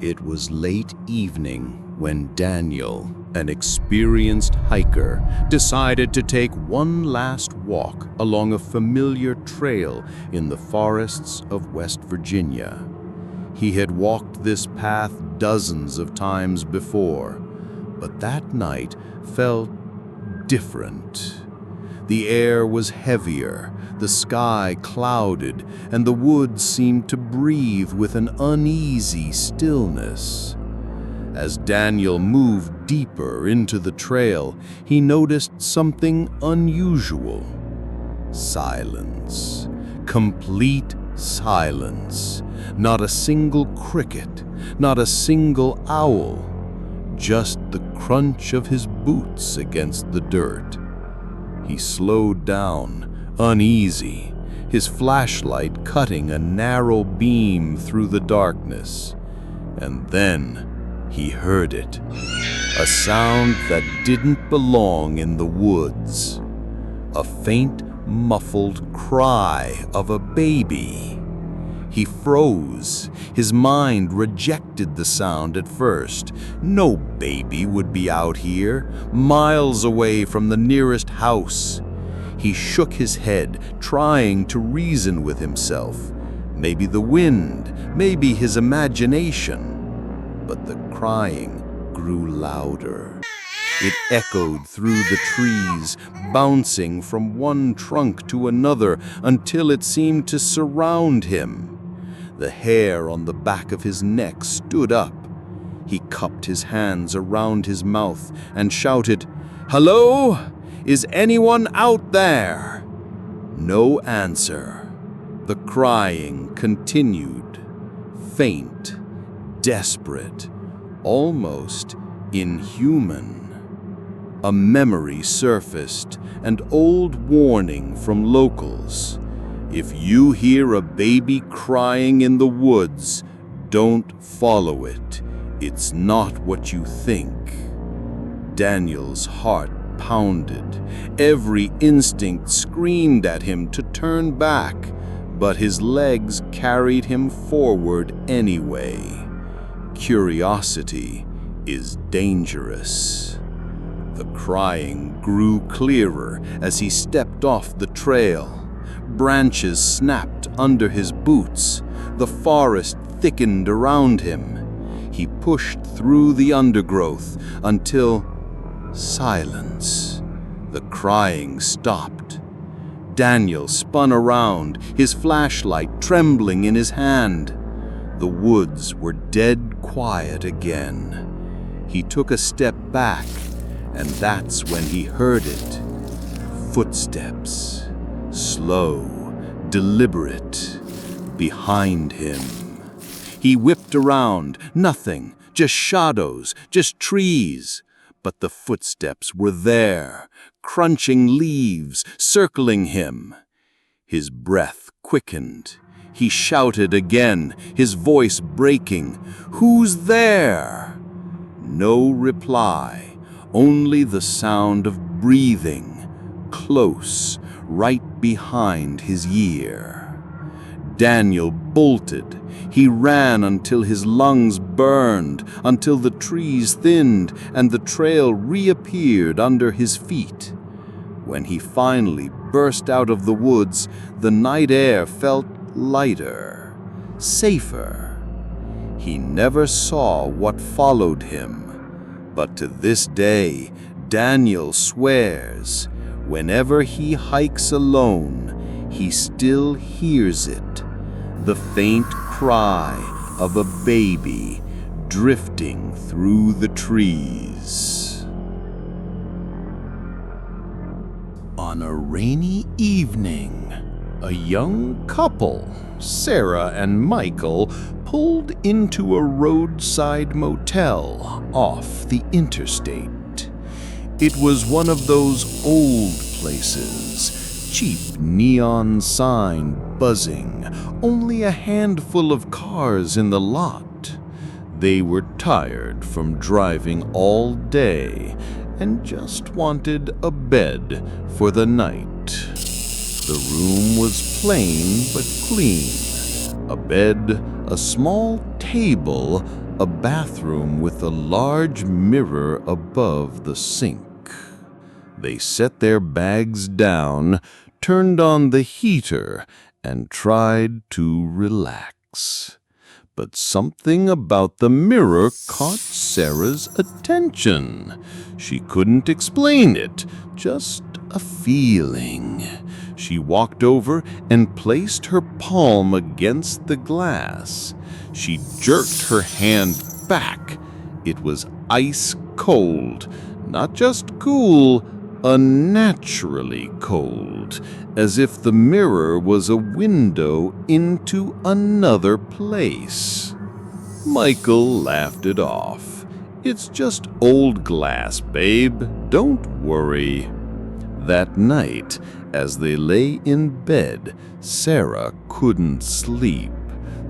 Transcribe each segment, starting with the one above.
It was late evening when Daniel, an experienced hiker, decided to take one last walk along a familiar trail in the forests of West Virginia. He had walked this path dozens of times before, but that night felt different. The air was heavier, the sky clouded, and the woods seemed to breathe with an uneasy stillness. As Daniel moved deeper into the trail, he noticed something unusual. Silence. Complete silence. Not a single cricket, not a single owl. Just the crunch of his boots against the dirt. He slowed down, uneasy, his flashlight cutting a narrow beam through the darkness. And then he heard it, a sound that didn't belong in the woods. A faint, muffled cry of a baby. He froze. His mind rejected the sound at first. No baby would be out here, miles away from the nearest house. He shook his head, trying to reason with himself. Maybe the wind, maybe his imagination. But the crying grew louder. It echoed through the trees, bouncing from one trunk to another until it seemed to surround him. The hair on the back of his neck stood up. He cupped his hands around his mouth and shouted, "Hello? Is anyone out there?" No answer. The crying continued, faint, desperate, almost inhuman. A memory surfaced, an old warning from locals. If you hear a baby crying in the woods, don't follow it. It's not what you think. Daniel's heart pounded. Every instinct screamed at him to turn back, but his legs carried him forward anyway. Curiosity is dangerous. The crying grew clearer as he stepped off the trail. Branches snapped under his boots. The forest thickened around him. He pushed through the undergrowth until silence. The crying stopped. Daniel spun around, his flashlight trembling in his hand. The woods were dead quiet again. He took a step back, and that's when he heard it. Footsteps. Slow, deliberate, behind him. He whipped around, nothing, just shadows, just trees. But the footsteps were there, crunching leaves, circling him. His breath quickened. He shouted again, his voice breaking, "Who's there?" No reply, only the sound of breathing, close, right behind his ear. Daniel bolted. He ran until his lungs burned, until the trees thinned and the trail reappeared under his feet. When he finally burst out of the woods, the night air felt lighter, safer. He never saw what followed him, but to this day, Daniel swears, whenever he hikes alone, he still hears it, the faint cry of a baby drifting through the trees. On a rainy evening, a young couple, Sarah and Michael, pulled into a roadside motel off the interstate. It was one of those old places, cheap neon sign buzzing, only a handful of cars in the lot. They were tired from driving all day and just wanted a bed for the night. The room was plain but clean. A bed, a small table, a bathroom with a large mirror above the sink. They set their bags down, turned on the heater, and tried to relax. But something about the mirror caught Sarah's attention. She couldn't explain it, just a feeling. She walked over and placed her palm against the glass. She jerked her hand back. It was ice cold, not just cool, unnaturally cold, as if the mirror was a window into another place. Michael laughed it off. "It's just old glass, babe. Don't worry." That night, as they lay in bed, Sarah couldn't sleep.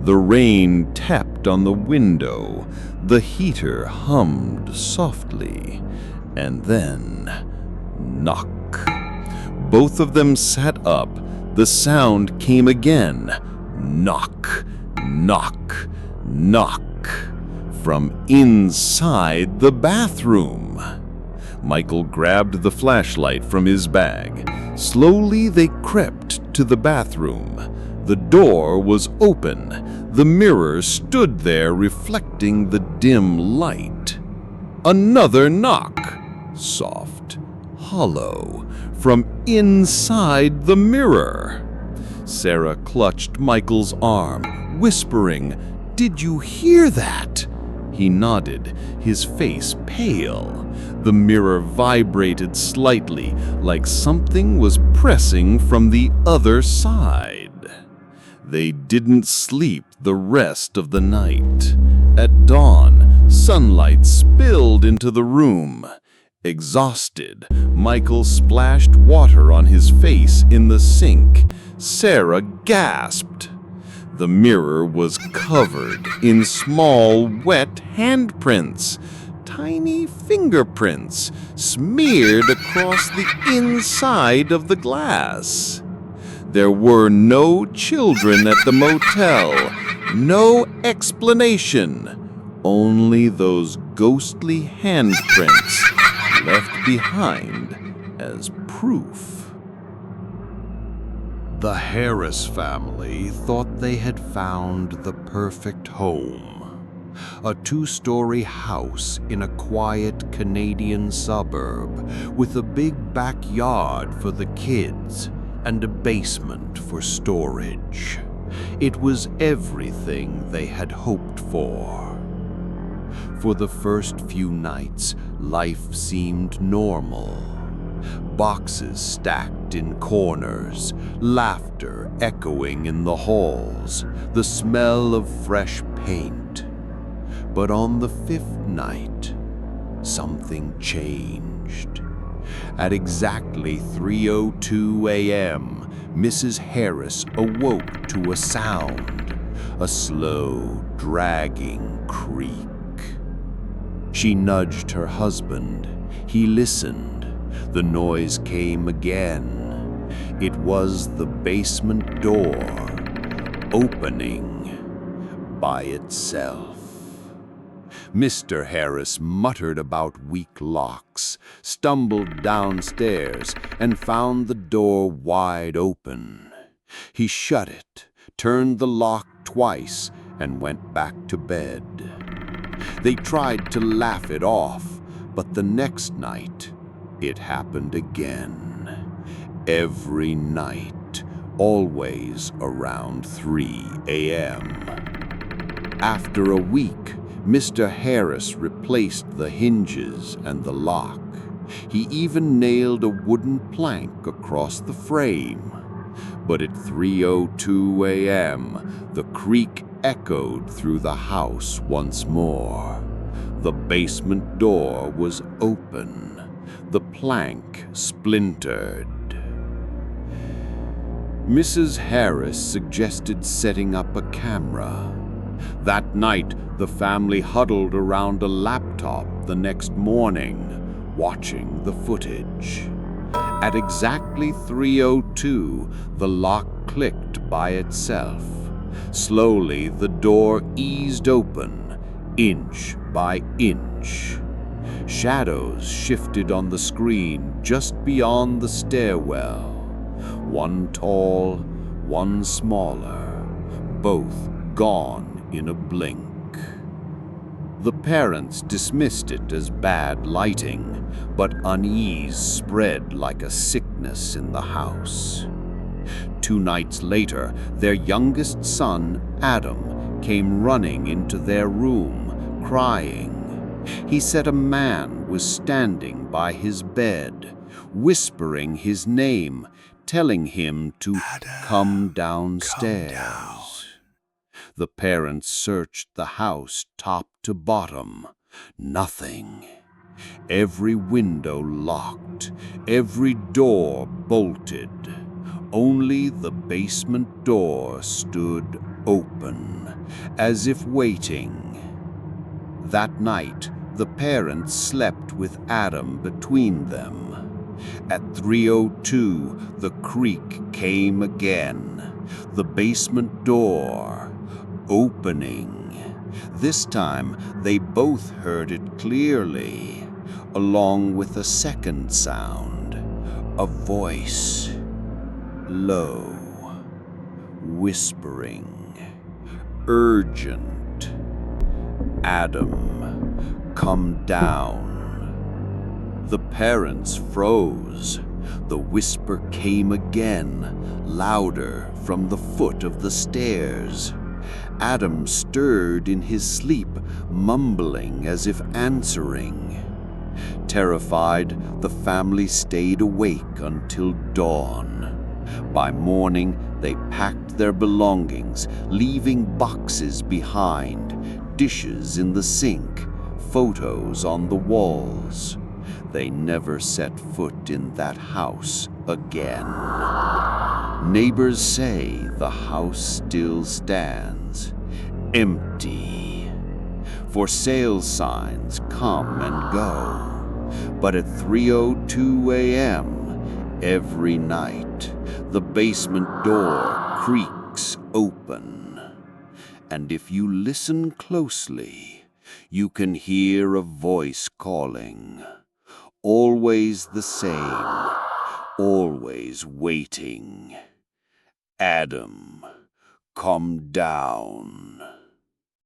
The rain tapped on the window. The heater hummed softly. And then, knock. Both of them sat up. The sound came again. Knock, knock, knock. From inside the bathroom. Michael grabbed the flashlight from his bag. Slowly they crept to the bathroom. The door was open. The mirror stood there reflecting the dim light. Another knock. Soft, hollow, from inside the mirror. Sarah clutched Michael's arm, whispering, "Did you hear that?" He nodded, his face pale. The mirror vibrated slightly, like something was pressing from the other side. They didn't sleep the rest of the night. At dawn, sunlight spilled into the room. Exhausted, Michael splashed water on his face in the sink. Sarah gasped. The mirror was covered in small, wet handprints, tiny fingerprints smeared across the inside of the glass. There were no children at the motel, no explanation, only those ghostly handprints left behind as proof. The Harris family thought they had found the perfect home. A two-story house in a quiet Canadian suburb with a big backyard for the kids and a basement for storage. It was everything they had hoped for. For the first few nights, life seemed normal. Boxes stacked in corners, laughter echoing in the halls, the smell of fresh paint. But on the fifth night, something changed. At exactly 3:02 a.m., Mrs. Harris awoke to a sound, a slow, dragging creak. She nudged her husband. He listened. The noise came again. It was the basement door opening by itself. Mr. Harris muttered about weak locks, stumbled downstairs, and found the door wide open. He shut it, turned the lock twice, and went back to bed. They tried to laugh it off, but the next night, it happened again. Every night, always around 3 a.m. After a week, Mr. Harris replaced the hinges and the lock. He even nailed a wooden plank across the frame. But at 3:02 a.m., the creak echoed through the house once more. The basement door was open. The plank splintered. Mrs. Harris suggested setting up a camera. That night, the family huddled around a laptop the next morning, watching the footage. At exactly 3:02, the lock clicked by itself. Slowly, the door eased open, inch by inch. Shadows shifted on the screen just beyond the stairwell. One tall, one smaller, both gone in a blink. The parents dismissed it as bad lighting, but unease spread like a sickness in the house. 2 nights later, their youngest son, Adam, came running into their room, crying. He said a man was standing by his bed, whispering his name, telling him to come downstairs. The parents searched the house top to bottom. Nothing. Every window locked, every door bolted. Only the basement door stood open, as if waiting. That night, the parents slept with Adam between them. At 3:02, the creak came again. The basement door opening. This time, they both heard it clearly, along with a second sound, a voice, low, whispering, urgent. Adam, come down. The parents froze. The whisper came again, louder from the foot of the stairs. Adam stirred in his sleep, mumbling as if answering. Terrified, the family stayed awake until dawn. By morning, they packed their belongings, leaving boxes behind, dishes in the sink, photos on the walls. They never set foot in that house again. Neighbors say the house still stands, empty. For sale signs come and go. But at 3:02 a.m., every night, the basement door creaks open. And if you listen closely, you can hear a voice calling. Always the same, always waiting. Adam, come down.